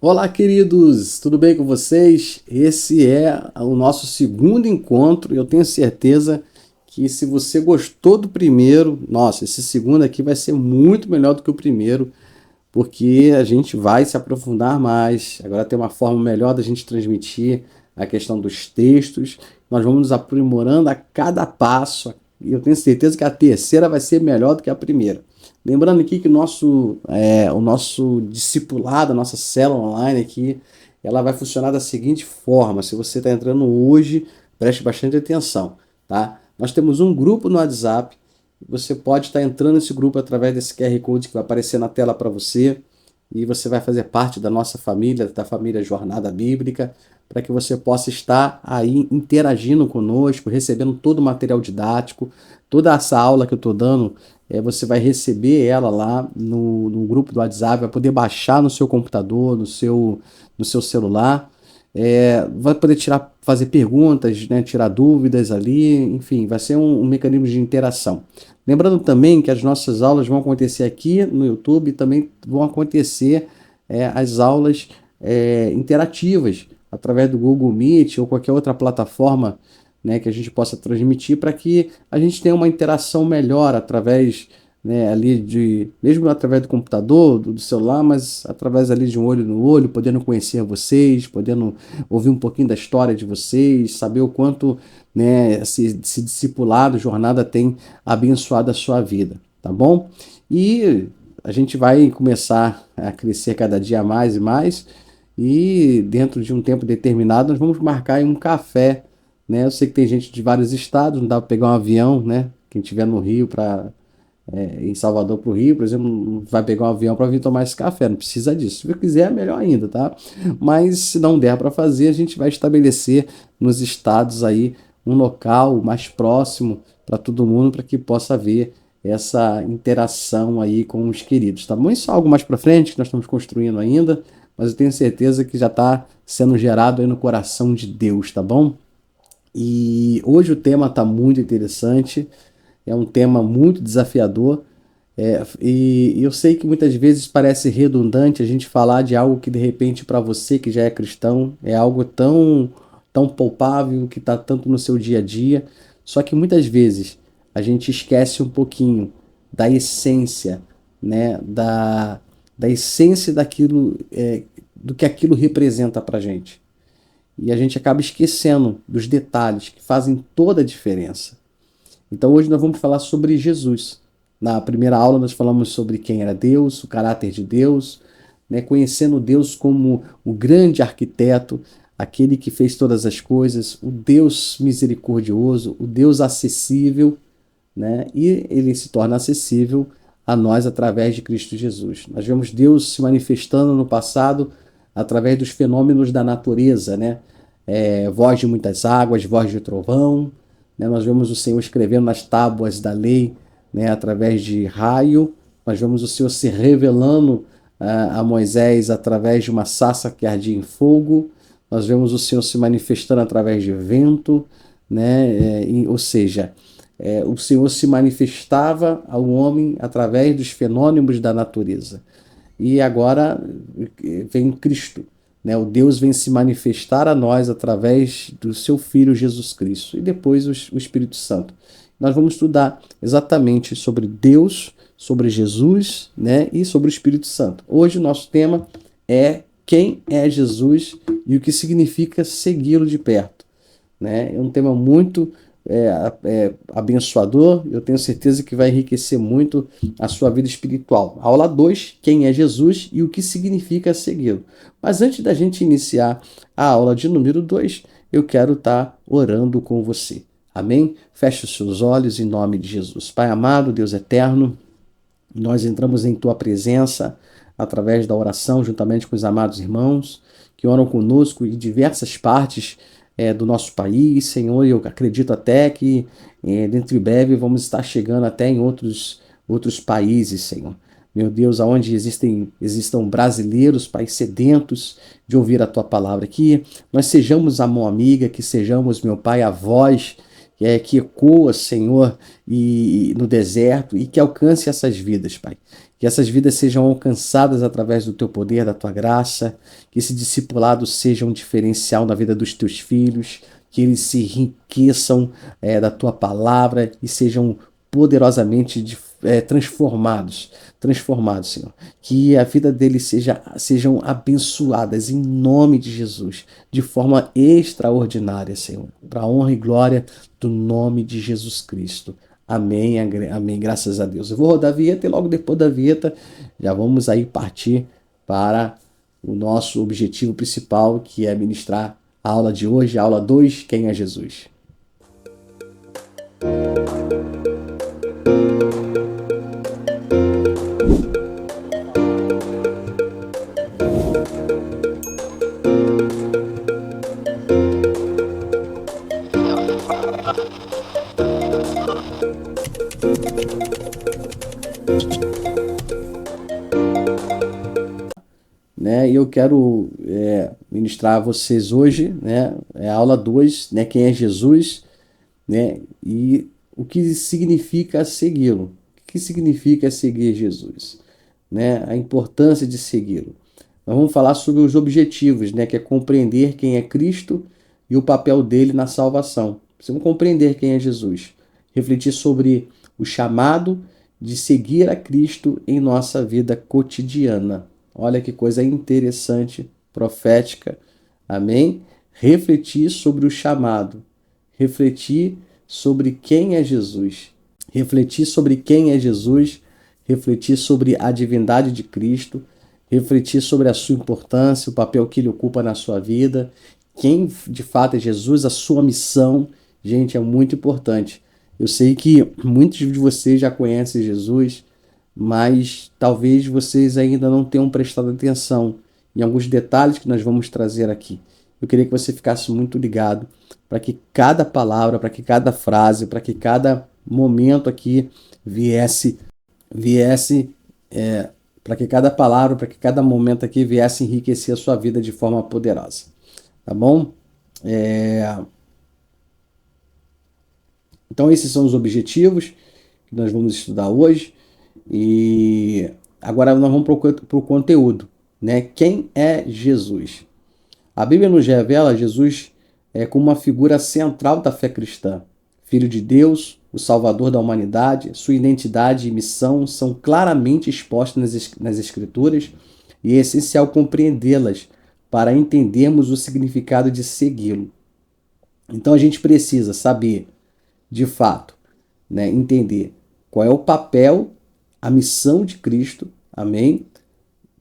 Olá, queridos, tudo bem com vocês? Esse é o nosso segundo encontro e eu tenho certeza que se você gostou do primeiro, nossa, esse segundo aqui vai ser muito melhor do que o primeiro, porque a gente vai se aprofundar mais. Agora tem uma forma melhor da gente transmitir a questão dos textos. Nós vamos nos aprimorando a cada passo e eu tenho certeza que a terceira vai ser melhor do que a primeira. Lembrando aqui que o nosso discipulado, a nossa célula online aqui, ela vai funcionar da seguinte forma. Se você está entrando hoje, preste bastante atenção, tá? Nós temos um grupo no WhatsApp. Você pode estar entrando nesse grupo através desse QR Code que vai aparecer na tela para você. E você vai fazer parte da nossa família, da família Jornada Bíblica, para que você possa estar aí interagindo conosco, recebendo todo o material didático. Toda essa aula que eu estou dando, você vai receber ela lá no grupo do WhatsApp, vai poder baixar no seu computador, no seu celular. Vai poder fazer perguntas, né, tirar dúvidas ali, enfim, vai ser um mecanismo de interação. Lembrando também que as nossas aulas vão acontecer aqui no YouTube e também vão acontecer as aulas interativas através do Google Meet ou qualquer outra plataforma, né, que a gente possa transmitir para que a gente tenha uma interação melhor através, né, ali mesmo através do computador, do celular, mas através ali de um olho no olho, podendo conhecer vocês, podendo ouvir um pouquinho da história de vocês, saber o quanto, né, esse discipulado, jornada tem abençoado a sua vida, tá bom? E a gente vai começar a crescer cada dia mais e mais, e dentro de um tempo determinado nós vamos marcar aí um café, né? Eu sei que tem gente de vários estados, não dá para pegar um avião, né? Quem estiver no Rio em Salvador para o Rio, por exemplo, não vai pegar um avião para vir tomar esse café, não precisa disso. Se você quiser, é melhor ainda, tá? Mas se não der para fazer, a gente vai estabelecer nos estados aí um local mais próximo para todo mundo, para que possa haver essa interação aí com os queridos, tá bom? Isso é algo mais para frente que nós estamos construindo ainda, mas eu tenho certeza que já está sendo gerado aí no coração de Deus, tá bom? E hoje o tema está muito interessante, é um tema muito desafiador, e eu sei que muitas vezes parece redundante a gente falar de algo que de repente para você que já é cristão é algo tão palpável, que está tanto no seu dia a dia, só que muitas vezes a gente esquece um pouquinho da essência, né, da essência daquilo, do que aquilo representa para a gente. E a gente acaba esquecendo dos detalhes que fazem toda a diferença. Então hoje nós vamos falar sobre Jesus. Na primeira aula nós falamos sobre quem era Deus, o caráter de Deus, né, conhecendo Deus como o grande arquiteto, aquele que fez todas as coisas, o Deus misericordioso, o Deus acessível, né, e ele se torna acessível a nós através de Cristo Jesus. Nós vemos Deus se manifestando no passado através dos fenômenos da natureza, né? Voz de muitas águas, voz de trovão, né? Nós vemos o Senhor escrevendo nas tábuas da lei, né, através de raio. Nós vemos o Senhor se revelando a Moisés através de uma sarça que ardia em fogo. Nós vemos o Senhor se manifestando através de vento, né? Ou seja, o Senhor se manifestava ao homem através dos fenômenos da natureza. E agora vem Cristo, né? O Deus vem se manifestar a nós através do seu Filho Jesus Cristo e depois o Espírito Santo. Nós vamos estudar exatamente sobre Deus, sobre Jesus, né? E sobre o Espírito Santo. Hoje o nosso tema é quem é Jesus e o que significa segui-lo de perto, né? É um tema muito abençoador, eu tenho certeza que vai enriquecer muito a sua vida espiritual. Aula 2, quem é Jesus e o que significa segui-lo. Mas antes da gente iniciar a aula de número 2, eu quero estar orando com você. Amém? Feche os seus olhos em nome de Jesus. Pai amado, Deus eterno, nós entramos em tua presença através da oração, juntamente com os amados irmãos que oram conosco em diversas partes do nosso país, Senhor. Eu acredito até que dentro de breve vamos estar chegando até em outros países, Senhor. Meu Deus, aonde existam brasileiros, Pai, sedentos de ouvir a Tua palavra. Que nós sejamos a mão amiga, que sejamos, meu Pai, a voz que ecoa, Senhor, e no deserto e que alcance essas vidas, Pai. que essas vidas sejam alcançadas através do teu poder, da tua graça, que esse discipulado seja um diferencial na vida dos teus filhos, que eles se enriqueçam da tua palavra e sejam poderosamente transformados, Senhor. Que a vida deles sejam abençoadas em nome de Jesus, de forma extraordinária, Senhor, para a honra e glória do nome de Jesus Cristo. Amém, amém, graças a Deus. Eu vou rodar a vinheta e logo depois da vinheta já vamos aí partir para o nosso objetivo principal, que é ministrar a aula de hoje, a aula 2, Quem é Jesus? E eu quero ministrar a vocês hoje, a aula 2, quem é Jesus, e o que significa segui-lo. O que significa seguir Jesus? A importância de segui-lo. Nós vamos falar sobre os objetivos, que é compreender quem é Cristo e o papel dele na salvação. Precisamos compreender quem é Jesus. Refletir sobre o chamado de seguir a Cristo em nossa vida cotidiana. Olha que coisa interessante, profética. Amém? Refletir sobre o chamado. Refletir sobre quem é Jesus. Refletir sobre quem é Jesus. Refletir sobre a divindade de Cristo. Refletir sobre a sua importância, o papel que ele ocupa na sua vida. Quem de fato é Jesus, a sua missão. Gente, é muito importante. Eu sei que muitos de vocês já conhecem Jesus, mas talvez vocês ainda não tenham prestado atenção em alguns detalhes que nós vamos trazer aqui. Eu queria que você ficasse muito ligado para que cada palavra, para que cada frase, para que cada momento aqui para que cada palavra, para que cada momento aqui viesse enriquecer a sua vida de forma poderosa. Tá bom? Então esses são os objetivos que nós vamos estudar hoje. E agora nós vamos para o conteúdo, Quem é Jesus? A Bíblia nos revela Jesus como uma figura central da fé cristã. Filho de Deus, o Salvador da humanidade, sua identidade e missão são claramente expostas nas Escrituras e é essencial compreendê-las para entendermos o significado de segui-lo. Então a gente precisa saber, de fato, entender qual é o papel, a missão de Cristo, amém?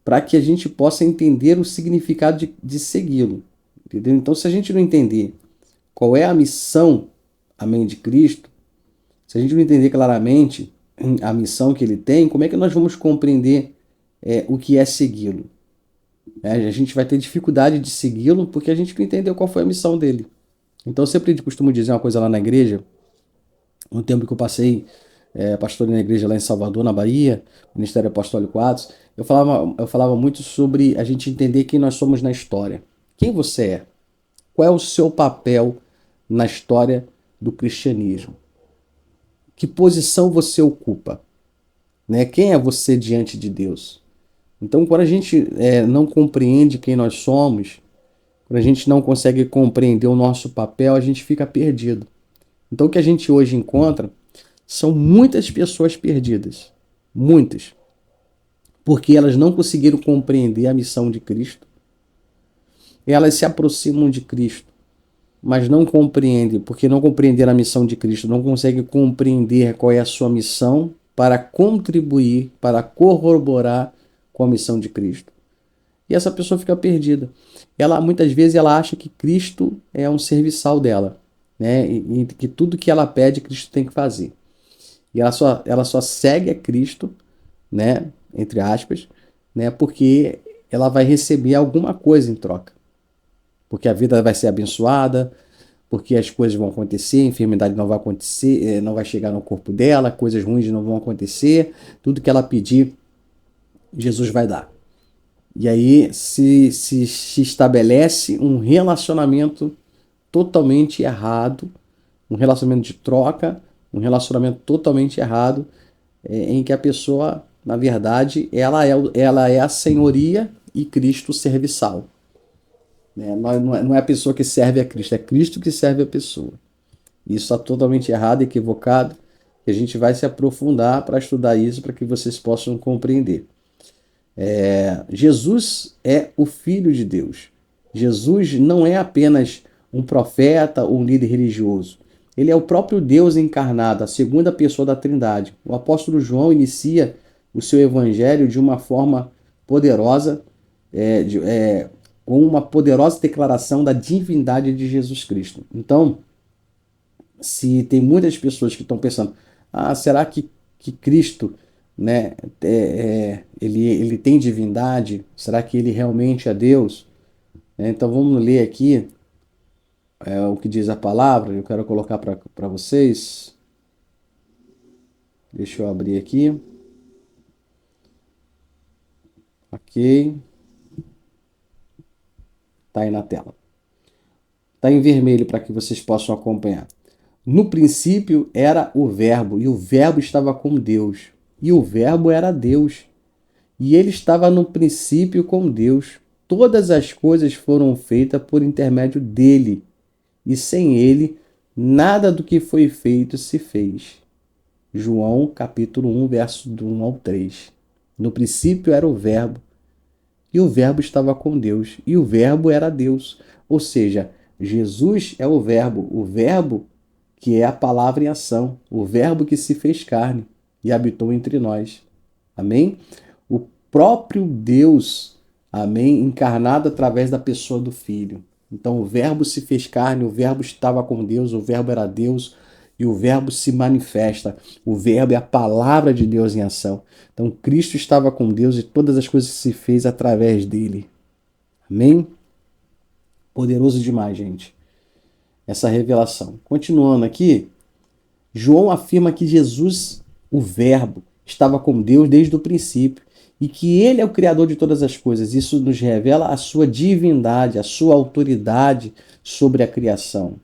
Para que a gente possa entender o significado de segui-lo, entendeu? Então, se a gente não entender qual é a missão, amém, de Cristo, se a gente não entender claramente a missão que ele tem, como é que nós vamos compreender o que é segui-lo? A gente vai ter dificuldade de segui-lo porque a gente não entendeu qual foi a missão dele. Então, eu sempre costumo dizer uma coisa lá na igreja, no tempo que eu passei pastor na igreja lá em Salvador, na Bahia, Ministério Apostólico Atos, eu falava muito sobre a gente entender quem nós somos na história. Quem você é? Qual é o seu papel na história do cristianismo? Que posição você ocupa? Quem é você diante de Deus? Então, quando a gente não compreende quem nós somos, quando a gente não consegue compreender o nosso papel, a gente fica perdido. Então, o que a gente hoje encontra são muitas pessoas perdidas. Muitas. Porque elas não conseguiram compreender a missão de Cristo. Elas se aproximam de Cristo, mas não compreendem, porque não compreenderam a missão de Cristo, não conseguem compreender qual é a sua missão para contribuir, para corroborar com a missão de Cristo. E essa pessoa fica perdida. Muitas vezes ela acha que Cristo é um serviçal dela, e que tudo que ela pede, Cristo tem que fazer. E ela só segue a Cristo, entre aspas, porque ela vai receber alguma coisa em troca. Porque a vida vai ser abençoada, porque as coisas vão acontecer, a enfermidade não vai acontecer, não vai chegar no corpo dela, coisas ruins não vão acontecer, tudo que ela pedir, Jesus vai dar. E aí se estabelece um relacionamento totalmente errado, um relacionamento de troca, um relacionamento totalmente errado, em que a pessoa na verdade, ela é a senhoria e Cristo o serviçal. Né? Não é a pessoa que serve a Cristo, é Cristo que serve a pessoa. Isso está totalmente errado, equivocado, e a gente vai se aprofundar para estudar isso, para que vocês possam compreender. Jesus é o Filho de Deus. Jesus não é apenas um profeta ou um líder religioso. Ele é o próprio Deus encarnado, a segunda pessoa da Trindade. O apóstolo João inicia o seu evangelho de uma forma poderosa, com uma poderosa declaração da divindade de Jesus Cristo. Então, se tem muitas pessoas que estão pensando, será que Cristo, né, ele tem divindade? Será que ele realmente é Deus? Então vamos ler aqui o que diz a palavra. Eu quero colocar para vocês. Deixa eu abrir aqui. Ok. Tá aí na tela. Tá em vermelho para que vocês possam acompanhar. No princípio era o Verbo, e o Verbo estava com Deus, e o Verbo era Deus. E ele estava no princípio com Deus. Todas as coisas foram feitas por intermédio dele, e sem ele, nada do que foi feito se fez. João capítulo 1, verso do 1 ao 3. No princípio era o Verbo, e o Verbo estava com Deus, e o Verbo era Deus. Ou seja, Jesus é o Verbo que é a palavra em ação, o Verbo que se fez carne e habitou entre nós. Amém? O próprio Deus, amém, encarnado através da pessoa do Filho. Então o Verbo se fez carne, o Verbo estava com Deus, o Verbo era Deus e o Verbo se manifesta. O Verbo é a palavra de Deus em ação. Então Cristo estava com Deus e todas as coisas se fez através dele. Amém? Poderoso demais, gente, essa revelação. Continuando aqui, João afirma que Jesus, o Verbo, estava com Deus desde o princípio e que ele é o criador de todas as coisas. Isso nos revela a sua divindade, a sua autoridade sobre a criação.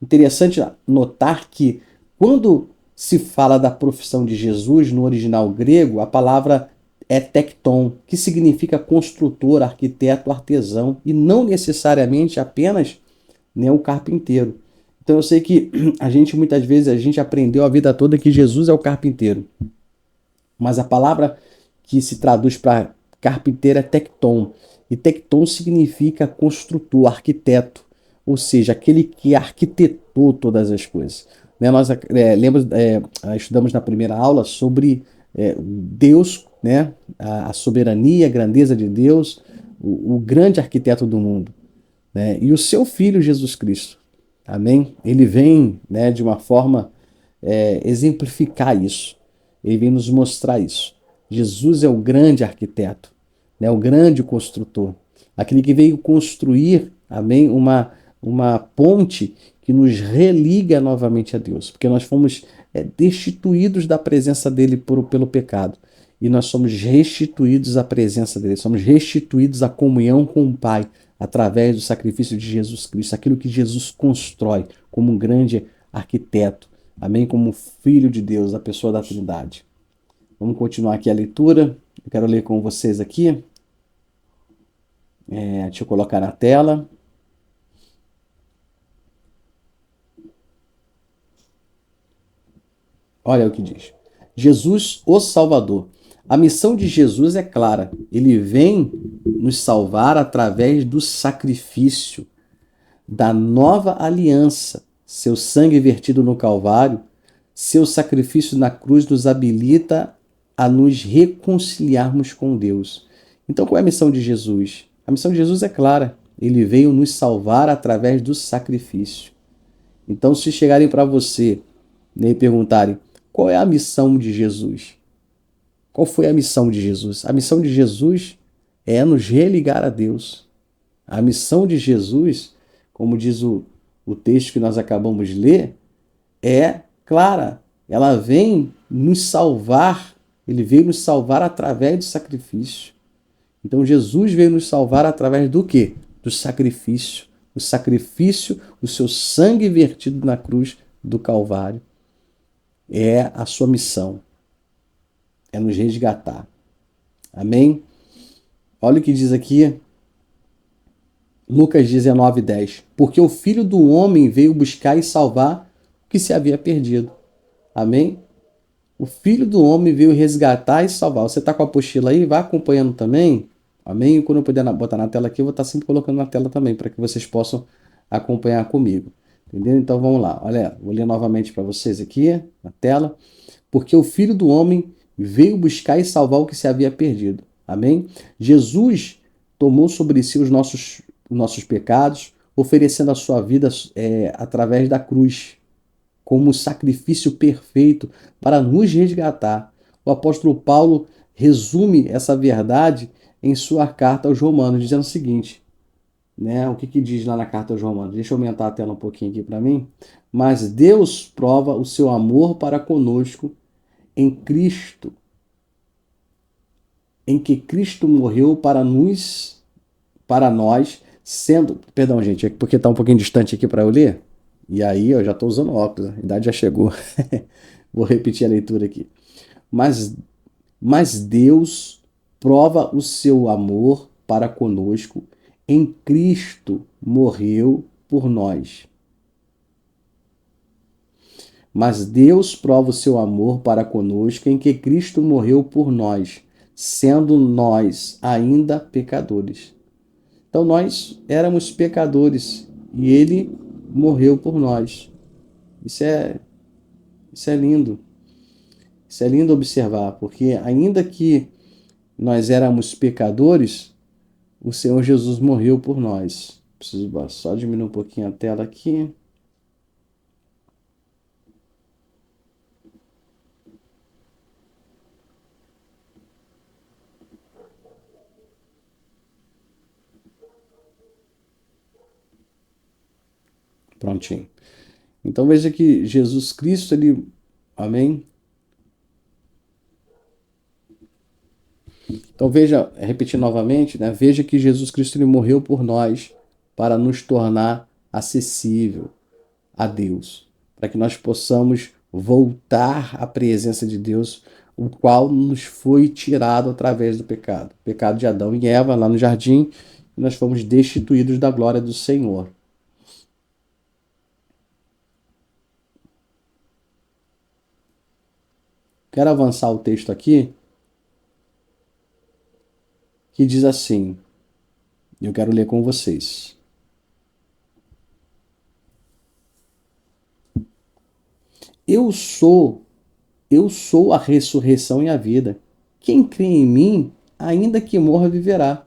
Interessante notar que quando se fala da profissão de Jesus no original grego, a palavra é tecton, que significa construtor, arquiteto, artesão, e não necessariamente apenas, né, o carpinteiro. Então eu sei que muitas vezes a gente aprendeu a vida toda que Jesus é o carpinteiro. Mas a palavra que se traduz para carpinteiro é tecton. E tecton significa construtor, arquiteto. Ou seja, aquele que arquitetou todas as coisas. Né? Nós estudamos na primeira aula sobre Deus, né? A soberania, a grandeza de Deus, o grande arquiteto do mundo. Né? E o seu Filho Jesus Cristo. Amém? Ele vem, né, de uma forma exemplificar isso. Ele vem nos mostrar isso. Jesus é o grande arquiteto, né, o grande construtor. Aquele que veio construir, amém, uma ponte que nos religa novamente a Deus. Porque nós fomos destituídos da presença dele pelo pecado. E nós somos restituídos à presença dele. Somos restituídos à comunhão com o Pai através do sacrifício de Jesus Cristo. Aquilo que Jesus constrói como um grande arquiteto. Amém? Como Filho de Deus, a pessoa da Trindade. Vamos continuar aqui a leitura. Eu quero ler com vocês aqui. Deixa eu colocar na tela. Olha o que diz. Jesus, o Salvador. A missão de Jesus é clara. Ele vem nos salvar através do sacrifício, da nova aliança. Seu sangue vertido no Calvário, seu sacrifício na cruz nos habilita a nos reconciliarmos com Deus. Então, qual é a missão de Jesus? A missão de Jesus é clara. Ele veio nos salvar através do sacrifício. Então, se chegarem para você, né, e perguntarem qual é a missão de Jesus? Qual foi a missão de Jesus? A missão de Jesus é nos religar a Deus. A missão de Jesus, como diz o texto que nós acabamos de ler, é clara. Ela vem nos salvar. Ele veio nos salvar através do sacrifício. Então Jesus veio nos salvar através do quê? Do sacrifício. O sacrifício, o seu sangue vertido na cruz do Calvário. É a sua missão. é nos resgatar. Amém? Olha o que diz aqui, Lucas 19:10. Porque o Filho do Homem veio buscar e salvar o que se havia perdido. Amém? O Filho do Homem veio resgatar e salvar. Você está com a apostila aí? Vai acompanhando também. Amém? E quando eu puder botar na tela aqui, eu vou estar sempre colocando na tela também, para que vocês possam acompanhar comigo. Entendeu? Então vamos lá. Olha, vou ler novamente para vocês aqui na tela. Porque o Filho do Homem veio buscar e salvar o que se havia perdido. Amém? Jesus tomou sobre si os nossos pecados, oferecendo a sua vida através da cruz, como sacrifício perfeito para nos resgatar. O apóstolo Paulo resume essa verdade em sua carta aos Romanos, dizendo o seguinte, né? O que diz lá na carta aos Romanos? Deixa eu aumentar a tela um pouquinho aqui para mim. Mas Deus prova o seu amor para conosco em Cristo, em que Cristo morreu para nós, sendo, perdão, gente, é porque está um pouquinho distante aqui para eu ler. E aí eu já estou usando óculos, a idade já chegou. Vou repetir a leitura aqui. Mas, mas Deus prova o seu amor para conosco em Cristo morreu por nós. Mas Deus prova o seu amor para conosco em que Cristo morreu por nós, sendo nós ainda pecadores. Então nós éramos pecadores e ele morreu por nós. Isso é, isso é lindo. Isso é lindo observar, porque ainda que nós éramos pecadores, o Senhor Jesus morreu por nós. Preciso só diminuir um pouquinho a tela aqui. Prontinho. Então veja que Jesus Cristo, ele, amém? Então veja, repetir novamente, né? Veja que Jesus Cristo ele morreu por nós para nos tornar acessível a Deus, para que nós possamos voltar à presença de Deus, o qual nos foi tirado através do pecado. O pecado de Adão e Eva lá no jardim, e nós fomos destituídos da glória do Senhor. Quero avançar o texto aqui, que diz assim, eu quero ler com vocês. Eu sou, eu sou a ressurreição e a vida. Quem crê em mim, ainda que morra, viverá.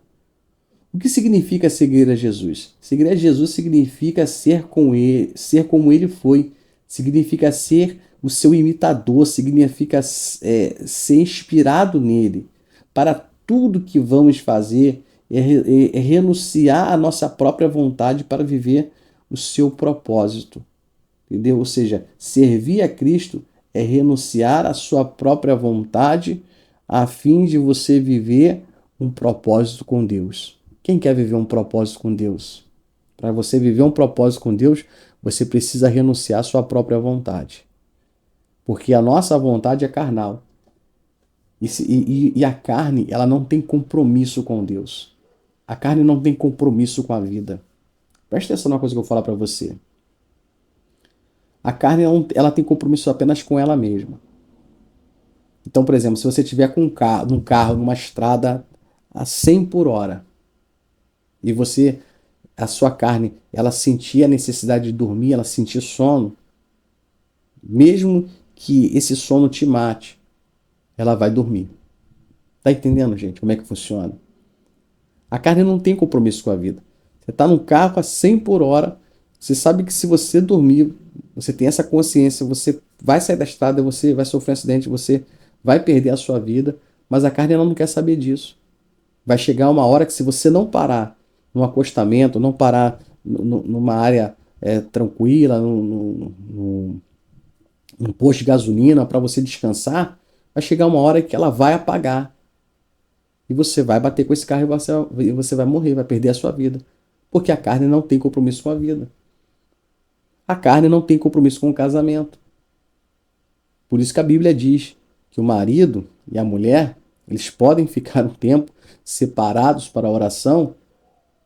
O que significa seguir a Jesus? Seguir a Jesus significa ser com ele, ser como ele foi. Significa ser o seu imitador, significa ser inspirado nele. Para tudo que vamos fazer é renunciar à nossa própria vontade para viver o seu propósito. Entendeu? Ou seja, servir a Cristo é renunciar à sua própria vontade a fim de você viver um propósito com Deus. Quem quer viver um propósito com Deus? Para você viver um propósito com Deus, você precisa renunciar à sua própria vontade. Porque a nossa vontade é carnal. E a carne, ela não tem compromisso com Deus. A carne não tem compromisso com a vida. Presta atenção numa coisa que eu vou falar para você. A carne ela tem compromisso apenas com ela mesma. Então, por exemplo, se você tiver com num carro, numa estrada a 100 por hora, e a sua carne, ela sentir a necessidade de dormir, ela sentir sono, mesmo que esse sono te mate, ela vai dormir. Tá entendendo, gente, como é que funciona? A carne não tem compromisso com a vida. Você está num carro a 100 por hora, você sabe que se você dormir, você tem essa consciência, você vai sair da estrada, você vai sofrer um acidente, você vai perder a sua vida, mas a carne ela não quer saber disso. Vai chegar uma hora que se você não parar num acostamento, não parar numa área tranquila, num posto de gasolina para você descansar, vai chegar uma hora que ela vai apagar. E você vai bater com esse carro e você vai morrer, vai perder a sua vida. Porque a carne não tem compromisso com a vida. A carne não tem compromisso com o casamento. Por isso que a Bíblia diz que o marido, e a mulher, eles podem ficar um tempo separados para a oração,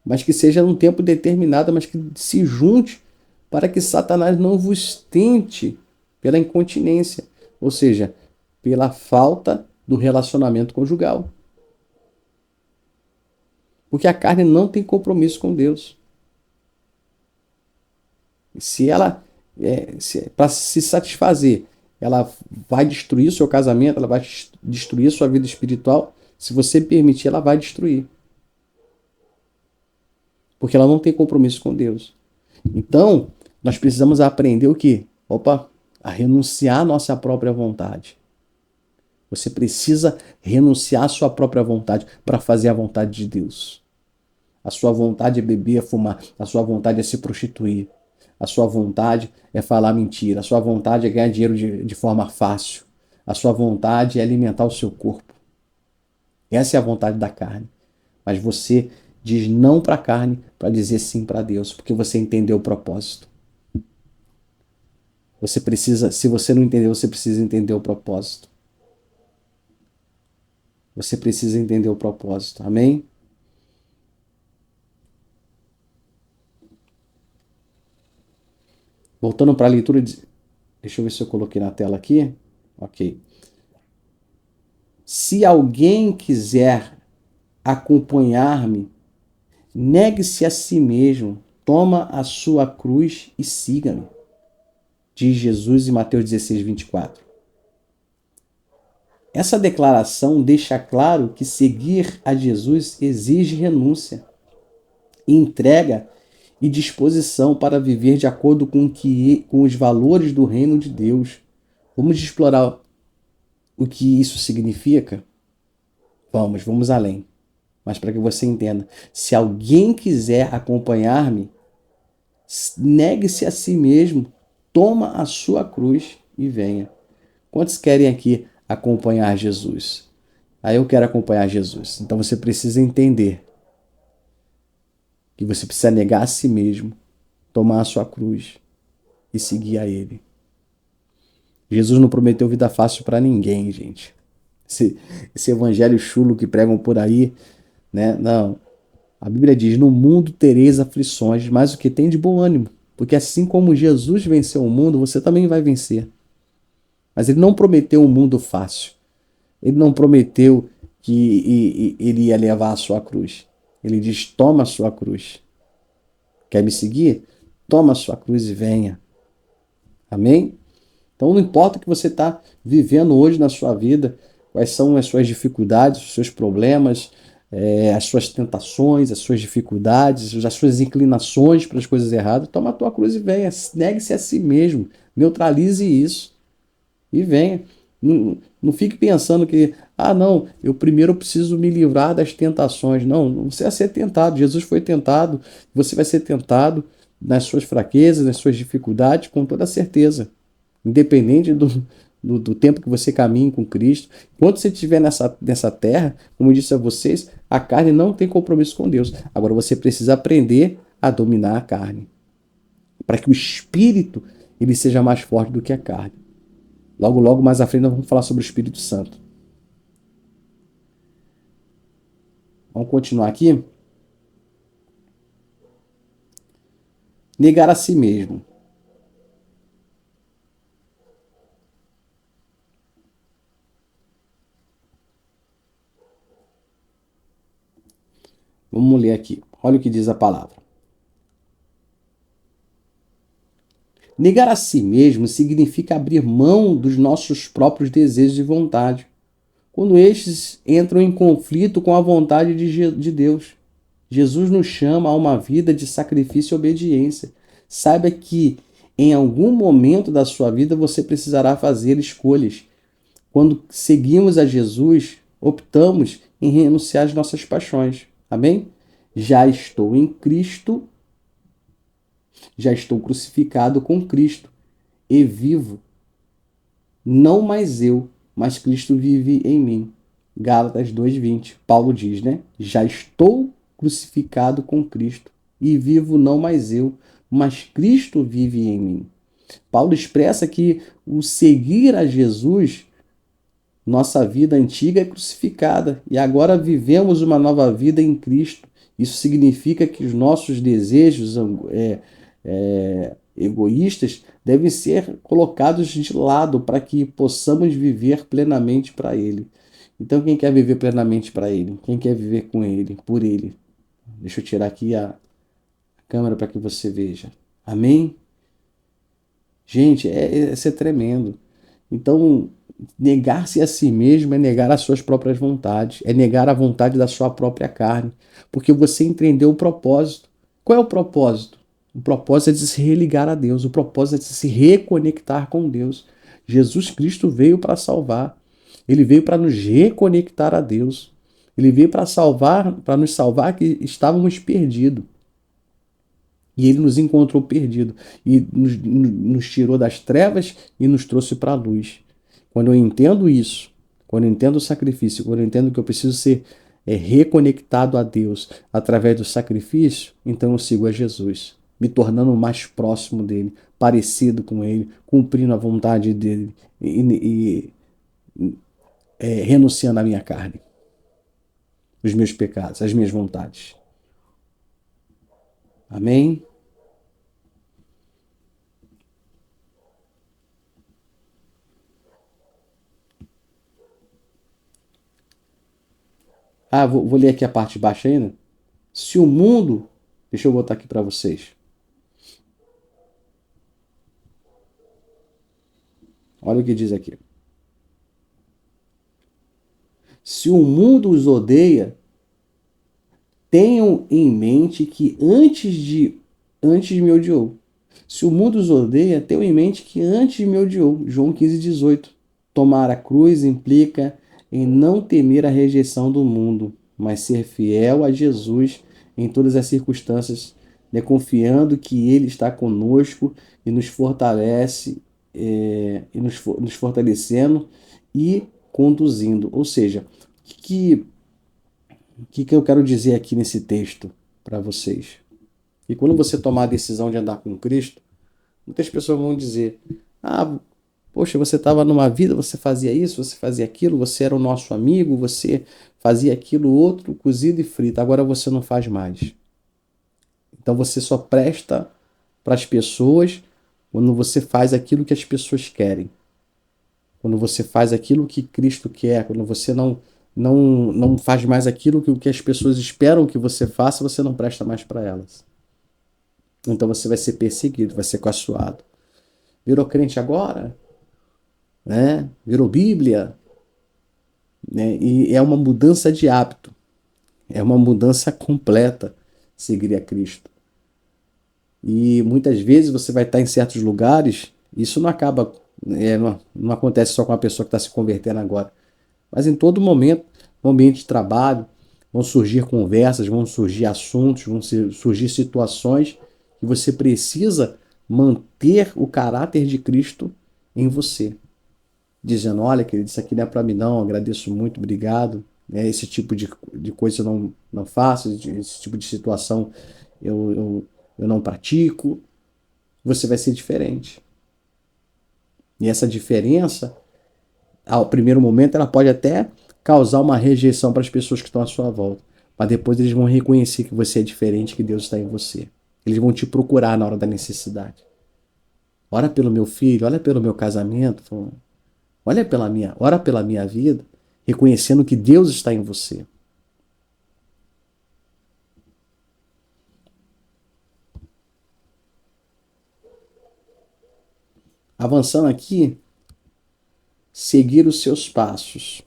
mas que seja um tempo determinado, mas que se junte para que Satanás não vos tente pela incontinência, ou seja, pela falta do relacionamento conjugal. Porque a carne não tem compromisso com Deus. Se ela, para se satisfazer, ela vai destruir o seu casamento, ela vai destruir a sua vida espiritual, se você permitir, ela vai destruir. Porque ela não tem compromisso com Deus. Então, nós precisamos aprender o quê? A renunciar à nossa própria vontade. Você precisa renunciar à sua própria vontade para fazer a vontade de Deus. A sua vontade é beber, é fumar. A sua vontade é se prostituir. A sua vontade é falar mentira. A sua vontade é ganhar dinheiro de forma fácil. A sua vontade é alimentar o seu corpo. Essa é a vontade da carne. Mas você diz não para a carne para dizer sim para Deus, porque você entendeu o propósito. Você precisa, se você não entendeu, você precisa entender o propósito. Você precisa entender o propósito. Amém? Voltando para a leitura, deixa eu ver se eu coloquei na tela aqui. Ok. Se alguém quiser acompanhar-me, negue-se a si mesmo, toma a sua cruz e siga-me, diz Jesus em Mateus 16, 24. Essa declaração deixa claro que seguir a Jesus exige renúncia, entrega e disposição para viver de acordo com os valores do reino de Deus. Vamos explorar o que isso significa? Vamos além. Mas para que você entenda, se alguém quiser acompanhar-me, negue-se a si mesmo, toma a sua cruz e venha. Quantos querem aqui acompanhar Jesus? Eu quero acompanhar Jesus. Então você precisa entender que você precisa negar a si mesmo, tomar a sua cruz e seguir a Ele. Jesus não prometeu vida fácil para ninguém, gente. Esse evangelho chulo que pregam por aí, né? Não. A Bíblia diz: no mundo tereis aflições, mas o que tem de bom ânimo. Porque assim como Jesus venceu o mundo, você também vai vencer. Mas ele não prometeu um mundo fácil. Ele não prometeu que ele ia levar a sua cruz. Ele diz: toma a sua cruz. Quer me seguir? Toma a sua cruz e venha. Amém? Então não importa o que você está vivendo hoje na sua vida, quais são as suas dificuldades, os seus problemas, as suas tentações, as suas dificuldades, as suas inclinações para as coisas erradas, toma a tua cruz e venha. Negue-se a si mesmo. Neutralize isso. E venha. Não fique pensando que, não, eu primeiro preciso me livrar das tentações. Não, você vai ser tentado. Jesus foi tentado. Você vai ser tentado nas suas fraquezas, nas suas dificuldades, com toda certeza. Independente do tempo que você caminhe com Cristo. Enquanto você estiver nessa terra, como eu disse a vocês, a carne não tem compromisso com Deus. Agora você precisa aprender a dominar a carne. Para que o espírito ele seja mais forte do que a carne. Logo, logo, mais à frente, nós vamos falar sobre o Espírito Santo. Vamos continuar aqui. Negar a si mesmo. Vamos ler aqui. Olha o que diz a palavra. Negar a si mesmo significa abrir mão dos nossos próprios desejos e vontade, quando estes entram em conflito com a vontade de Deus. Jesus nos chama a uma vida de sacrifício e obediência. Saiba que em algum momento da sua vida você precisará fazer escolhas. Quando seguimos a Jesus, optamos em renunciar às nossas paixões. Amém? Já estou em Cristo, já estou crucificado com Cristo e vivo. Não mais eu, mas Cristo vive em mim. Gálatas 2:20. Paulo diz, né? Já estou crucificado com Cristo e vivo não mais eu, mas Cristo vive em mim. Paulo expressa que o seguir a Jesus Nossa vida antiga é crucificada e agora vivemos uma nova vida em Cristo. Isso significa que os nossos desejos egoístas devem ser colocados de lado para que possamos viver plenamente para Ele. Então, quem quer viver plenamente para Ele? Quem quer viver com Ele, por Ele? Deixa eu tirar aqui a câmera para que você veja. Amém? Gente, isso é tremendo. Então, negar-se a si mesmo é negar as suas próprias vontades, é negar a vontade da sua própria carne, porque você entendeu o propósito. Qual é o propósito? O propósito é de se religar a Deus, o propósito é de se reconectar com Deus. Jesus Cristo veio para salvar, ele veio para nos reconectar a Deus, ele veio para salvar, para nos salvar que estávamos perdidos. E ele nos encontrou perdido e nos tirou das trevas e nos trouxe para a luz. Quando eu entendo isso, quando eu entendo o sacrifício, quando eu entendo que eu preciso ser reconectado a Deus através do sacrifício, então eu sigo a Jesus, me tornando mais próximo dele, parecido com ele, cumprindo a vontade dele e renunciando à minha carne, os meus pecados, as minhas vontades. Amém? Ah, vou ler aqui a parte de baixo ainda. Se o mundo. Deixa eu botar aqui para vocês. Olha o que diz aqui. Se o mundo os odeia, tenham em mente que antes me odiou. Se o mundo os odeia, tenham em mente que antes me odiou. João 15,18. Tomar a cruz implica em não temer a rejeição do mundo, mas ser fiel a Jesus em todas as circunstâncias, né, confiando que Ele está conosco e nos fortalece, nos fortalecendo e conduzindo. Ou seja, o que eu quero dizer aqui nesse texto para vocês? E quando você tomar a decisão de andar com Cristo, muitas pessoas vão dizer: ah, poxa, você estava numa vida, você fazia isso, você fazia aquilo, você era o nosso amigo, você fazia aquilo outro, cozido e frito, agora você não faz mais. Então você só presta para as pessoas quando você faz aquilo que as pessoas querem. Quando você faz aquilo que Cristo quer, quando você não faz mais aquilo que as pessoas esperam que você faça, você não presta mais para elas. Então você vai ser perseguido, vai ser caçoado. Virou crente agora? Né? Virou Bíblia? Né? E é uma mudança de hábito. É uma mudança completa seguir a Cristo. E muitas vezes você vai estar em certos lugares, isso não acaba, não acontece só com a pessoa que está se convertendo agora, mas em todo momento, no ambiente de trabalho, vão surgir conversas, vão surgir assuntos, vão surgir situações que você precisa manter o caráter de Cristo em você. Dizendo: olha, querido, isso aqui não é para mim não, agradeço muito, obrigado. Esse tipo de coisa eu não faço, esse tipo de situação eu não pratico. Você vai ser diferente. E essa diferença, ao primeiro momento, ela pode até causar uma rejeição para as pessoas que estão à sua volta. Mas depois eles vão reconhecer que você é diferente, que Deus está em você. Eles vão te procurar na hora da necessidade. Ora pelo meu filho, olha pelo meu casamento, ora pela minha vida, reconhecendo que Deus está em você. Avançando aqui, seguir os seus passos.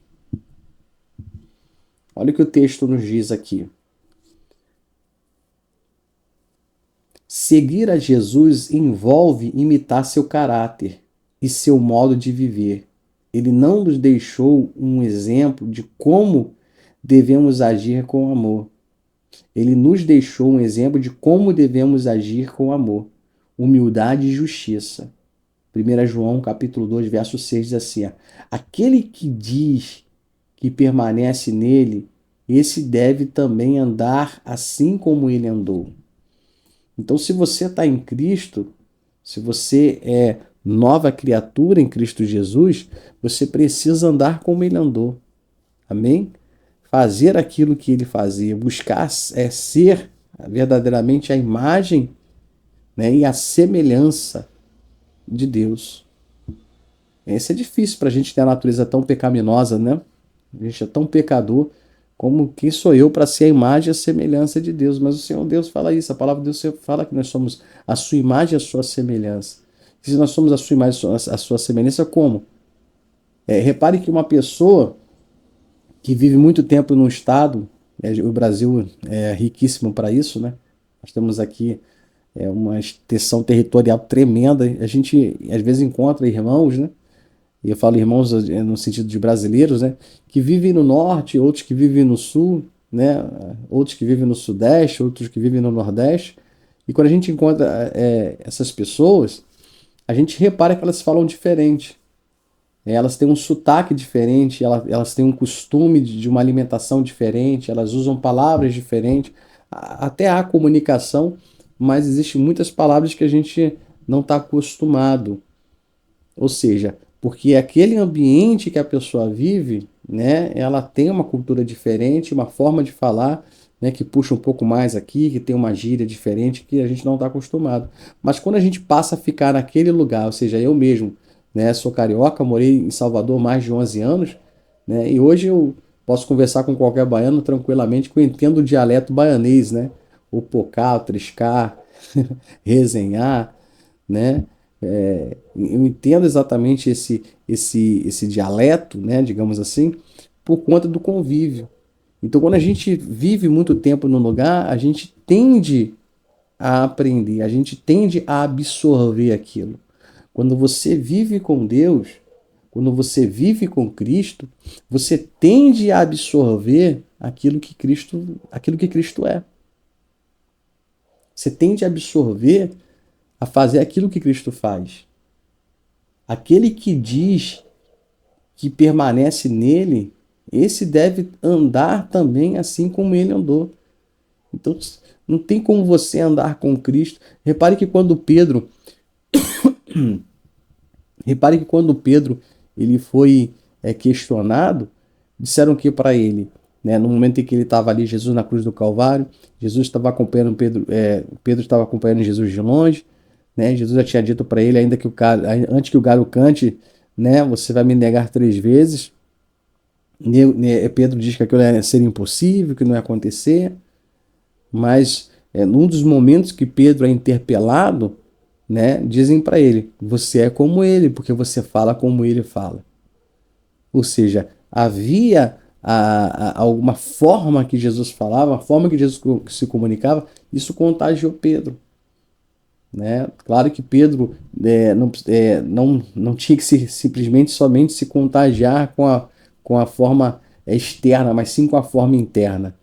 Olha o que o texto nos diz aqui. Seguir a Jesus envolve imitar seu caráter e seu modo de viver. Ele não nos deixou um exemplo de como devemos agir com amor. Ele nos deixou um exemplo de como devemos agir com amor, humildade e justiça. 1 João capítulo 2, verso 6 diz assim: aquele que diz que permanece nele, esse deve também andar assim como ele andou. Então, se você está em Cristo, se você nova criatura em Cristo Jesus, você precisa andar como ele andou. Amém? Fazer aquilo que ele fazia, buscar ser verdadeiramente a imagem, né, e a semelhança de Deus. Isso é difícil para a gente ter a natureza tão pecaminosa, né? A gente é tão pecador, como quem sou eu para ser a imagem e a semelhança de Deus? Mas o Senhor Deus fala isso, a palavra de Deus fala que nós somos a sua imagem e a sua semelhança. E se nós somos a sua imagem e a sua semelhança, como? Repare que uma pessoa que vive muito tempo num estado, o Brasil é riquíssimo para isso, né? Nós temos aqui uma extensão territorial tremenda. A gente às vezes encontra irmãos, né? E eu falo irmãos no sentido de brasileiros, né? Que vivem no norte, outros que vivem no sul, né? Outros que vivem no sudeste, outros que vivem no nordeste. E quando a gente encontra essas pessoas, a gente repara que elas falam diferente. Elas têm um sotaque diferente, elas têm um costume de uma alimentação diferente, elas usam palavras diferentes. Até há comunicação, mas existem muitas palavras que a gente não está acostumado. Ou seja, porque aquele ambiente que a pessoa vive, né, ela tem uma cultura diferente, uma forma de falar, né, que puxa um pouco mais aqui, que tem uma gíria diferente que a gente não está acostumado. Mas quando a gente passa a ficar naquele lugar, ou seja, eu mesmo, né, sou carioca, morei em Salvador mais de 11 anos, né, e hoje eu posso conversar com qualquer baiano tranquilamente, que eu entendo o dialeto baianês, né, o pocá, o triscar, resenhar, né? Eu entendo exatamente esse dialeto, né, digamos assim, por conta do convívio. Então, quando a gente vive muito tempo no lugar, a gente tende a aprender, a gente tende a absorver aquilo. Quando você vive com Deus, quando você vive com Cristo, você tende a absorver aquilo que Cristo é. Você tende a absorver, a fazer aquilo que Cristo faz. Aquele que diz que permanece nele, esse deve andar também assim como ele andou. Então, não tem como você andar com Cristo. Repare que quando Pedro ele foi questionado, disseram que para ele, né, no momento em que ele estava ali, Jesus na cruz do Calvário, Jesus estava acompanhando Pedro estava acompanhando Jesus de longe, né? Jesus já tinha dito para ele, antes que o galo cante, né, você vai me negar 3 vezes. Pedro diz que aquilo ia ser impossível, que não ia acontecer, mas num dos momentos que Pedro é interpelado, né, dizem para ele, você é como ele, porque você fala como ele fala. Ou seja, havia alguma forma que Jesus falava, a forma que Jesus se comunicava, isso contagiou Pedro. Né? Claro que Pedro não tinha que simplesmente somente se contagiar com a forma externa, mas sim com a forma interna.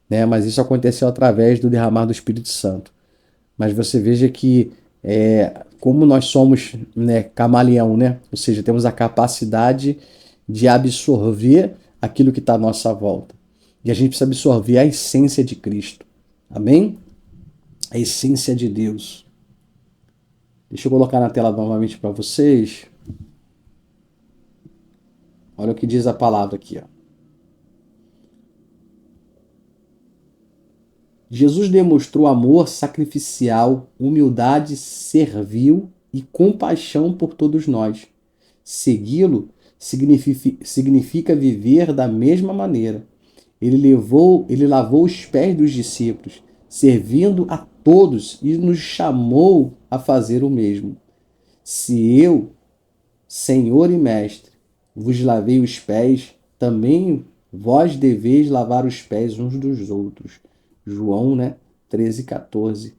Né? Mas isso aconteceu através do derramar do Espírito Santo. Mas você veja que como nós somos, né, camaleão, né? Ou seja, temos a capacidade de absorver aquilo que está à nossa volta. E a gente precisa absorver a essência de Cristo. Amém? A essência de Deus. Deixa eu colocar na tela novamente para vocês. Olha o que diz a palavra aqui. Ó. Jesus demonstrou amor sacrificial, humildade servil e compaixão por todos nós. Segui-lo significa viver da mesma maneira. Ele lavou os pés dos discípulos, servindo a todos e nos chamou a fazer o mesmo. Se eu, Senhor e Mestre, vos lavei os pés, também vós deveis lavar os pés uns dos outros. João, né, 13:14.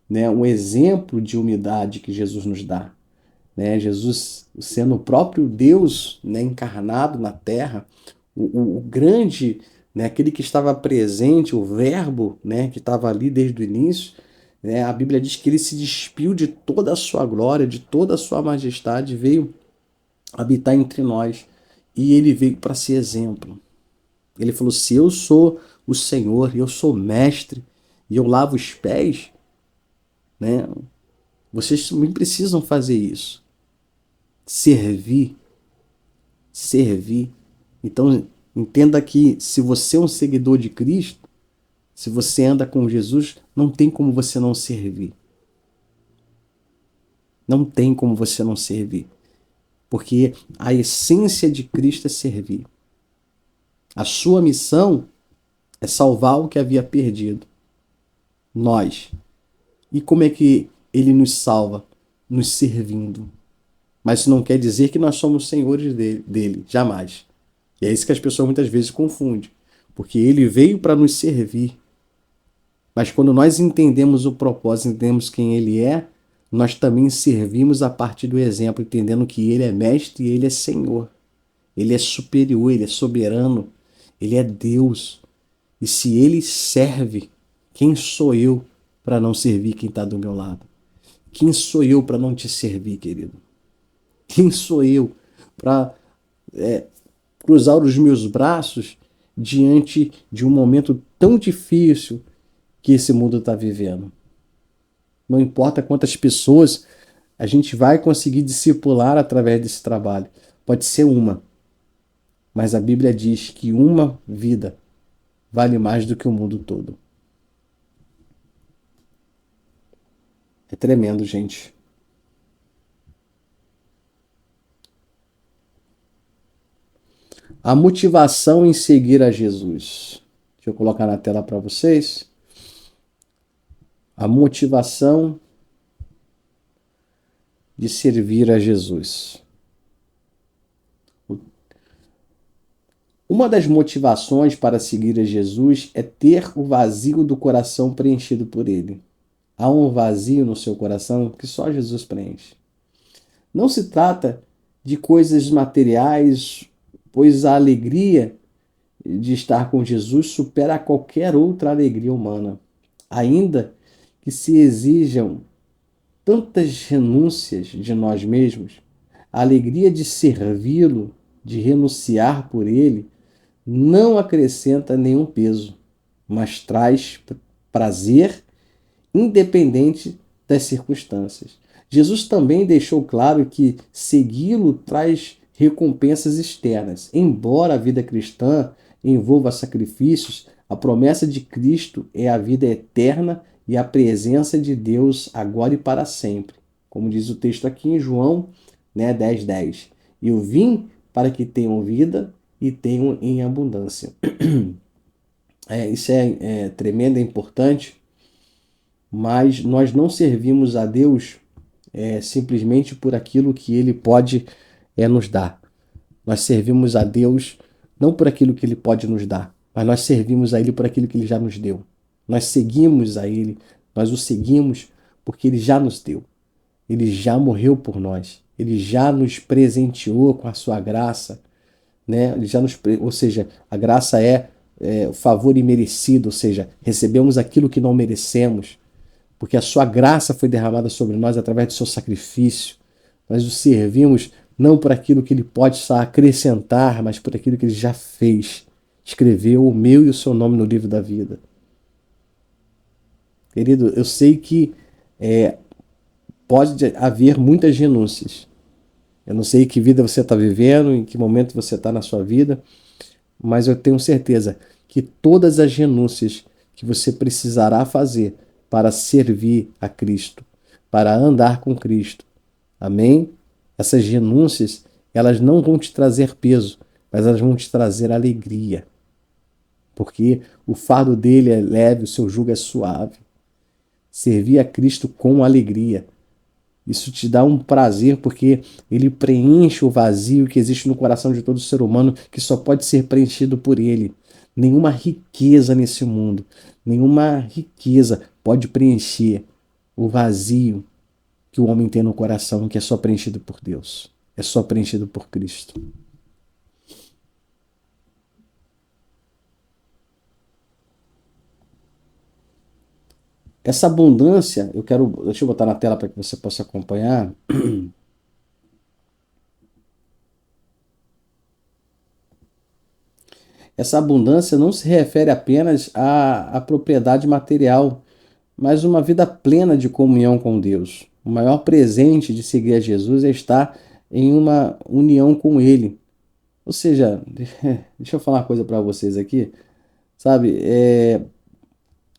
Né, um exemplo de humildade que Jesus nos dá. Né, Jesus, sendo o próprio Deus, né, encarnado na terra, o grande, né, aquele que estava presente, o verbo, né, que estava ali desde o início, né, a Bíblia diz que ele se despiu de toda a sua glória, de toda a sua majestade, veio habitar entre nós e ele veio para ser exemplo. Ele falou, se eu sou o Senhor, eu sou mestre e eu lavo os pés, né, vocês também precisam fazer isso. Servir, servir. Então, entenda que se você é um seguidor de Cristo, se você anda com Jesus, não tem como você não servir. Não tem como você não servir. Porque a essência de Cristo é servir. A sua missão é salvar o que havia perdido. Nós. E como é que ele nos salva? Nos servindo. Mas isso não quer dizer que nós somos senhores dele. Jamais. E é isso que as pessoas muitas vezes confundem. Porque ele veio para nos servir. Mas quando nós entendemos o propósito, entendemos quem ele é, nós também servimos a partir do exemplo, entendendo que ele é mestre e ele é senhor. Ele é superior, ele é soberano, ele é Deus. E se ele serve, quem sou eu para não servir quem está do meu lado? Quem sou eu para não te servir, querido? Quem sou eu para cruzar os meus braços diante de um momento tão difícil que esse mundo está vivendo? Não importa quantas pessoas a gente vai conseguir discipular através desse trabalho. Pode ser uma, mas a Bíblia diz que uma vida vale mais do que o mundo todo. É tremendo, gente. A motivação em seguir a Jesus. Deixa eu colocar na tela para vocês. A motivação de servir a Jesus. Uma das motivações para seguir a Jesus é ter o vazio do coração preenchido por ele. Há um vazio no seu coração que só Jesus preenche. Não se trata de coisas materiais, pois a alegria de estar com Jesus supera qualquer outra alegria humana. Ainda que se exijam tantas renúncias de nós mesmos, a alegria de servi-lo, de renunciar por ele, não acrescenta nenhum peso, mas traz prazer independente das circunstâncias. Jesus também deixou claro que segui-lo traz recompensas externas. Embora a vida cristã envolva sacrifícios, a promessa de Cristo é a vida eterna e a presença de Deus agora e para sempre. Como diz o texto aqui em João 10:10. Eu vim para que tenham vida e tenham em abundância. Isso é tremendo, é importante, mas nós não servimos a Deus simplesmente por aquilo que Ele pode nos dar. Nós servimos a Deus não por aquilo que Ele pode nos dar, mas nós servimos a Ele por aquilo que Ele já nos deu. Nós seguimos a Ele, nós o seguimos porque Ele já nos deu. Ele já morreu por nós. Ele já nos presenteou com a sua graça, né? Ou seja, a graça é o favor imerecido, ou seja, recebemos aquilo que não merecemos, porque a sua graça foi derramada sobre nós através do seu sacrifício. Nós o servimos não por aquilo que ele pode só acrescentar, mas por aquilo que ele já fez. Escreveu o meu e o seu nome no livro da vida. Querido, eu sei que pode haver muitas renúncias. Eu não sei que vida você está vivendo, em que momento você está na sua vida, mas eu tenho certeza que todas as renúncias que você precisará fazer para servir a Cristo, para andar com Cristo, amém? Essas renúncias, elas não vão te trazer peso, mas elas vão te trazer alegria, porque o fardo dele é leve, o seu jugo é suave. Servir a Cristo com alegria. Isso te dá um prazer porque ele preenche o vazio que existe no coração de todo ser humano, que só pode ser preenchido por ele. Nenhuma riqueza nesse mundo, nenhuma riqueza pode preencher o vazio que o homem tem no coração, que é só preenchido por Deus. É só preenchido por Cristo. Essa abundância, deixa eu botar na tela para que você possa acompanhar. Essa abundância não se refere apenas à propriedade material, mas uma vida plena de comunhão com Deus. O maior presente de seguir a Jesus é estar em uma união com Ele. Ou seja, deixa eu falar uma coisa para vocês aqui, sabe?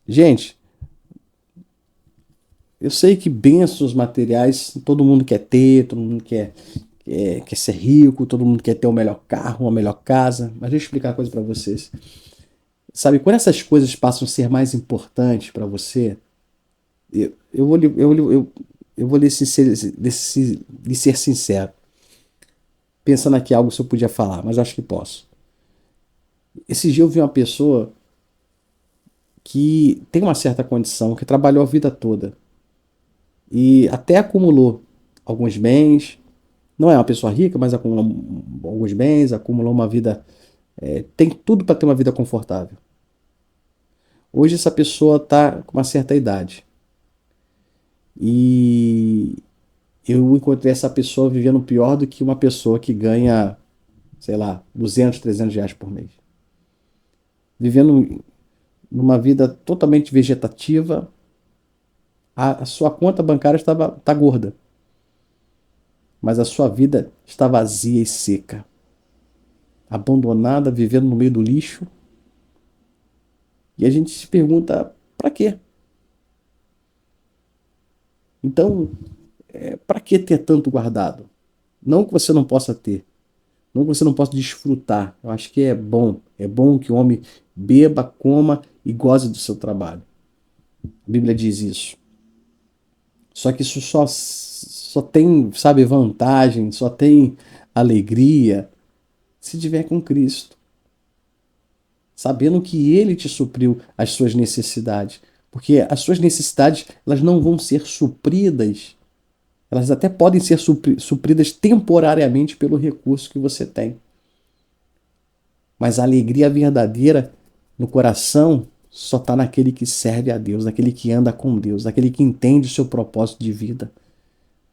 Gente, eu sei que bênçãos materiais todo mundo quer ter, todo mundo quer ser rico, todo mundo quer ter o melhor carro, uma melhor casa. Mas deixa eu explicar uma coisa para vocês. Sabe, quando essas coisas passam a ser mais importantes para você, eu vou, eu vou lhe ser sincero. Pensando aqui algo se eu podia falar, mas acho que posso. Esse dia eu vi uma pessoa que tem uma certa condição, que trabalhou a vida toda e até acumulou alguns bens. Não é uma pessoa rica, mas acumulou alguns bens, acumulou uma vida. Tem tudo para ter uma vida confortável. Hoje essa pessoa está com uma certa idade. E eu encontrei essa pessoa vivendo pior do que uma pessoa que ganha, sei lá, 200, 300 reais por mês. Vivendo numa vida totalmente vegetativa, a sua conta bancária tá gorda, mas a sua vida está vazia e seca, abandonada, vivendo no meio do lixo. E a gente se pergunta, para quê? Então, para que ter tanto guardado? Não que você não possa ter, não que você não possa desfrutar. Eu acho que é bom que o homem beba, coma e goze do seu trabalho. A Bíblia diz isso. Só que isso só tem, sabe, vantagem, só tem alegria se tiver com Cristo, sabendo que Ele te supriu as suas necessidades. Porque as suas necessidades, elas não vão ser supridas, elas até podem ser supridas temporariamente pelo recurso que você tem. Mas a alegria verdadeira no coração só está naquele que serve a Deus, naquele que anda com Deus, naquele que entende o seu propósito de vida.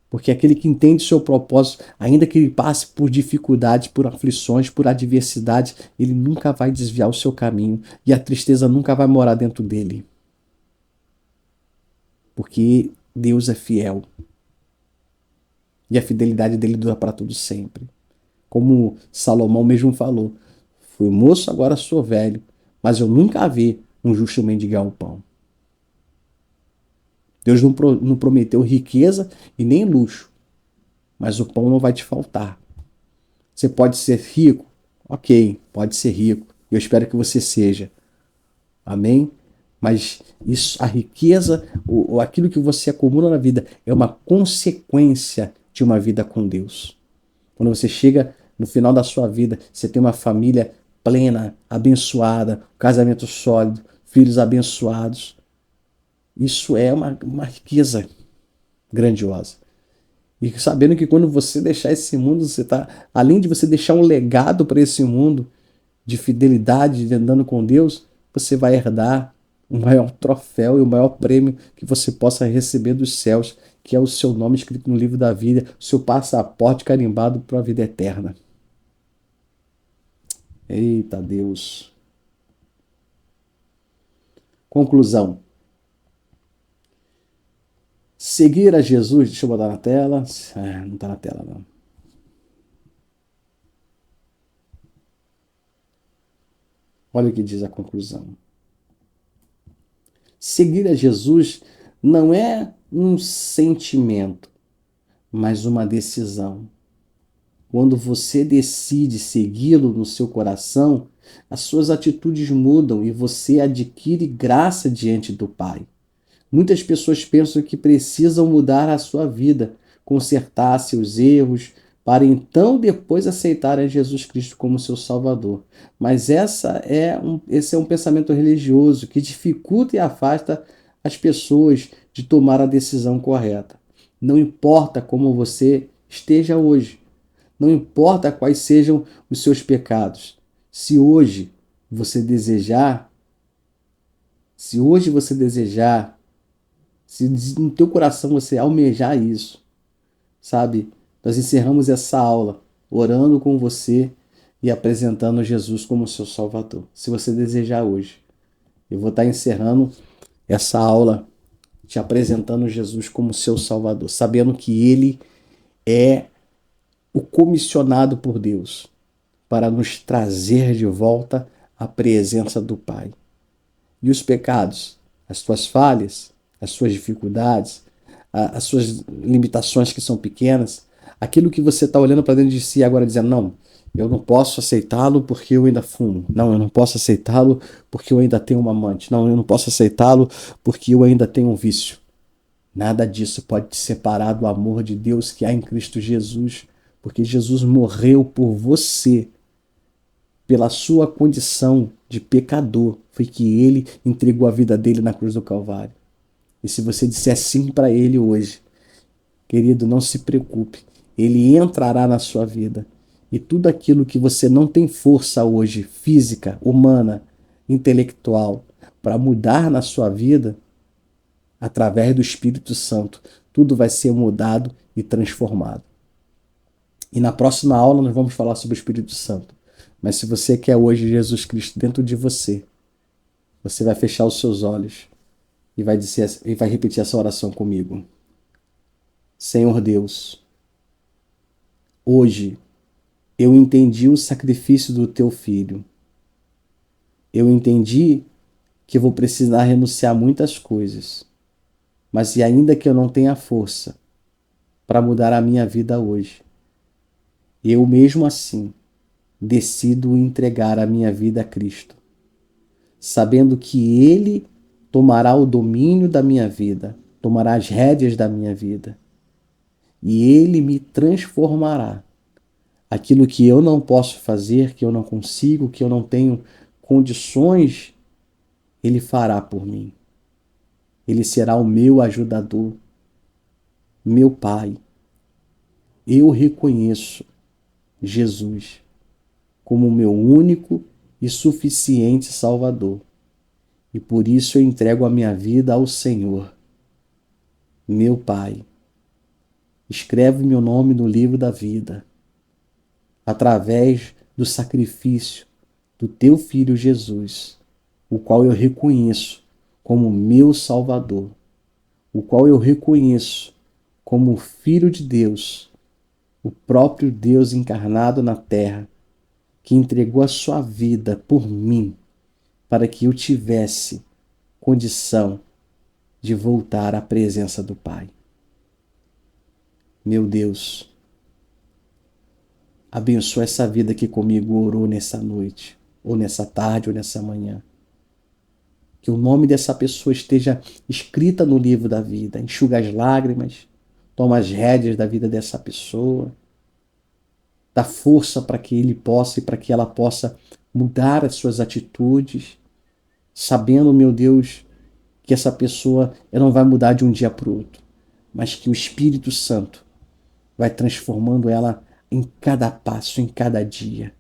Porque aquele que entende o seu propósito, ainda que ele passe por dificuldades, por aflições, por adversidades, ele nunca vai desviar o seu caminho e a tristeza nunca vai morar dentro dele. Porque Deus é fiel e a fidelidade dele dura para todo sempre. Como Salomão mesmo falou: fui moço, agora sou velho, mas eu nunca vi um justo mendigar o pão. Deus não prometeu riqueza e nem luxo, mas o pão não vai te faltar. Você pode ser rico? Ok, pode ser rico. Eu espero que você seja. Amém? Mas isso, a riqueza, aquilo que você acumula na vida, é uma consequência de uma vida com Deus. Quando você chega no final da sua vida, você tem uma família plena, abençoada, um casamento sólido, filhos abençoados. Isso é uma riqueza grandiosa. E sabendo que quando você deixar esse mundo, você tá, além de você deixar um legado para esse mundo de fidelidade, de andando com Deus, você vai herdar o maior troféu e o maior prêmio que você possa receber dos céus, que é o seu nome escrito no livro da vida, o seu passaporte carimbado para a vida eterna. Eita Deus. Conclusão. Seguir a Jesus, deixa eu botar na tela. Não está na tela, não. Olha o que diz a conclusão. Seguir a Jesus não é um sentimento, mas uma decisão. Quando você decide segui-lo no seu coração, as suas atitudes mudam e você adquire graça diante do Pai. Muitas pessoas pensam que precisam mudar a sua vida, consertar seus erros, para então depois aceitarem Jesus Cristo como seu Salvador. Mas esse é um pensamento religioso que dificulta e afasta as pessoas de tomar a decisão correta. Não importa como você esteja hoje, não importa quais sejam os seus pecados. Se hoje você desejar, se hoje você desejar, se no teu coração você almejar isso, sabe? Nós encerramos essa aula orando com você e apresentando Jesus como seu Salvador. Se você desejar hoje, eu vou estar encerrando essa aula te apresentando Jesus como seu Salvador, sabendo que Ele é o comissionado por Deus para nos trazer de volta à presença do Pai. E os pecados, as tuas falhas, as suas dificuldades, as suas limitações que são pequenas, aquilo que você está olhando para dentro de si agora dizendo, não, eu não posso aceitá-lo porque eu ainda fumo. Não, eu não posso aceitá-lo porque eu ainda tenho uma amante. Não, eu não posso aceitá-lo porque eu ainda tenho um vício. Nada disso pode te separar do amor de Deus que há em Cristo Jesus, porque Jesus morreu por você, pela sua condição de pecador. Foi que ele entregou a vida dele na cruz do Calvário. E se você disser sim para ele hoje, querido, não se preocupe. Ele entrará na sua vida. E tudo aquilo que você não tem força hoje, física, humana, intelectual, para mudar na sua vida, através do Espírito Santo, tudo vai ser mudado e transformado. E na próxima aula nós vamos falar sobre o Espírito Santo. Mas se você quer hoje Jesus Cristo dentro de você, você vai fechar os seus olhos e vai repetir essa oração comigo. Senhor Deus, hoje eu entendi o sacrifício do teu filho. Eu entendi que vou precisar renunciar a muitas coisas. Mas e ainda que eu não tenha força para mudar a minha vida hoje, eu mesmo assim decido entregar a minha vida a Cristo, sabendo que Ele tomará o domínio da minha vida, tomará as rédeas da minha vida, e Ele me transformará. Aquilo que eu não posso fazer, que eu não consigo, que eu não tenho condições, Ele fará por mim. Ele será o meu ajudador, meu Pai. Eu reconheço Jesus como o meu único e suficiente Salvador. E por isso eu entrego a minha vida ao Senhor. Meu Pai, escreve meu nome no livro da vida, através do sacrifício do teu Filho Jesus, o qual eu reconheço como meu Salvador, o qual eu reconheço como Filho de Deus, o próprio Deus encarnado na terra, que entregou a sua vida por mim, para que eu tivesse condição de voltar à presença do Pai. Meu Deus, abençoa essa vida que comigo orou nessa noite, ou nessa tarde, ou nessa manhã. Que o nome dessa pessoa esteja escrita no livro da vida. Enxuga as lágrimas, toma as rédeas da vida dessa pessoa, dá força para que ele possa e para que ela possa mudar as suas atitudes, sabendo, meu Deus, que essa pessoa ela não vai mudar de um dia para o outro, mas que o Espírito Santo vai transformando ela em cada passo, em cada dia,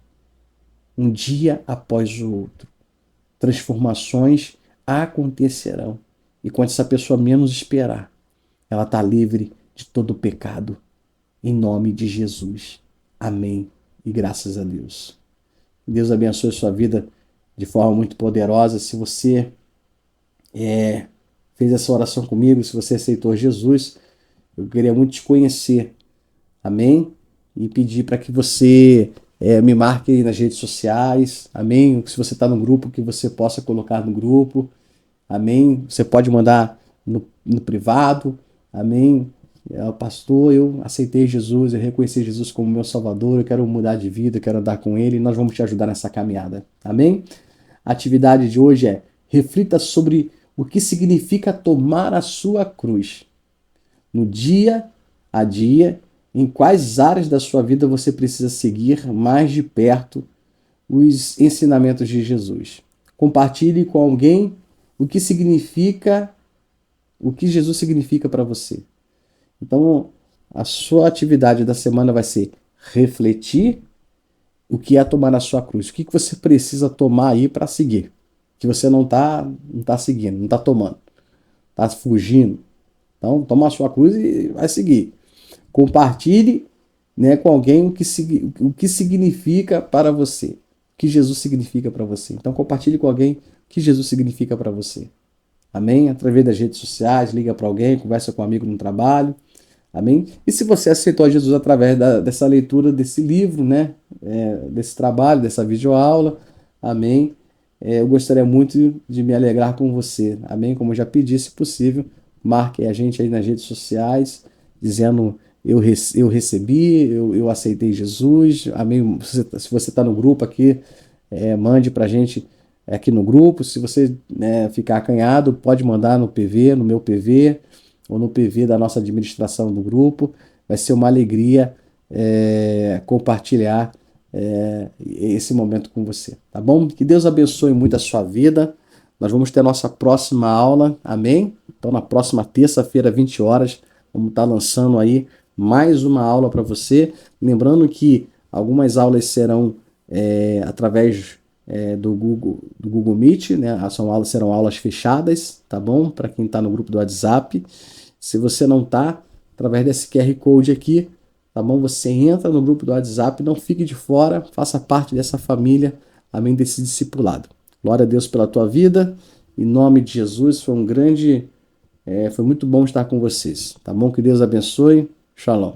um dia após o outro. Transformações acontecerão. E quando essa pessoa menos esperar, ela está livre de todo o pecado. Em nome de Jesus. Amém. E graças a Deus. Deus abençoe a sua vida de forma muito poderosa. Se você fez essa oração comigo, se você aceitou Jesus, eu queria muito te conhecer. Amém? E pedir para que você me marque aí nas redes sociais. Amém? Se você está no grupo, que você possa colocar no grupo. Amém? Você pode mandar no privado. Amém? Pastor, eu aceitei Jesus, eu reconheci Jesus como meu Salvador, eu quero mudar de vida, eu quero andar com Ele, e nós vamos te ajudar nessa caminhada. Amém? A atividade de hoje é: reflita sobre o que significa tomar a sua cruz. No dia a dia, em quais áreas da sua vida você precisa seguir mais de perto os ensinamentos de Jesus. Compartilhe com alguém o que Jesus significa para você. Então, a sua atividade da semana vai ser refletir o que é tomar a sua cruz. O que você precisa tomar aí para seguir? Que você não tá seguindo, não está tomando. Está fugindo. Então, toma a sua cruz e vai seguir. Compartilhe, né, com alguém o que significa para você. O que Jesus significa para você. Então, compartilhe com alguém o que Jesus significa para você. Amém? Através das redes sociais, liga para alguém, conversa com um amigo no trabalho. Amém? E se você aceitou a Jesus através dessa leitura desse livro, né? Desse trabalho, dessa videoaula, amém? Eu gostaria muito de me alegrar com você, amém? Como eu já pedi, se possível, marque a gente aí nas redes sociais, dizendo eu recebi, eu aceitei Jesus, amém? Se você está no grupo aqui, mande para a gente aqui no grupo. Se você, né, ficar acanhado, pode mandar no PV, no meu PV, ou no PV da nossa administração do grupo. Vai ser uma alegria compartilhar esse momento com você, tá bom? Que Deus abençoe muito a sua vida. Nós vamos ter a nossa próxima aula, amém? Então, na próxima terça-feira, 20 horas, vamos estar lançando aí mais uma aula para você. Lembrando que algumas aulas serão através do Google Meet, né? Serão aulas fechadas, tá bom? Para quem está no grupo do WhatsApp. Se você não está, através desse QR Code aqui, tá bom? Você entra no grupo do WhatsApp, não fique de fora, faça parte dessa família, amém, desse discipulado. Glória a Deus pela tua vida, em nome de Jesus, foi muito bom estar com vocês, tá bom? Que Deus abençoe, shalom.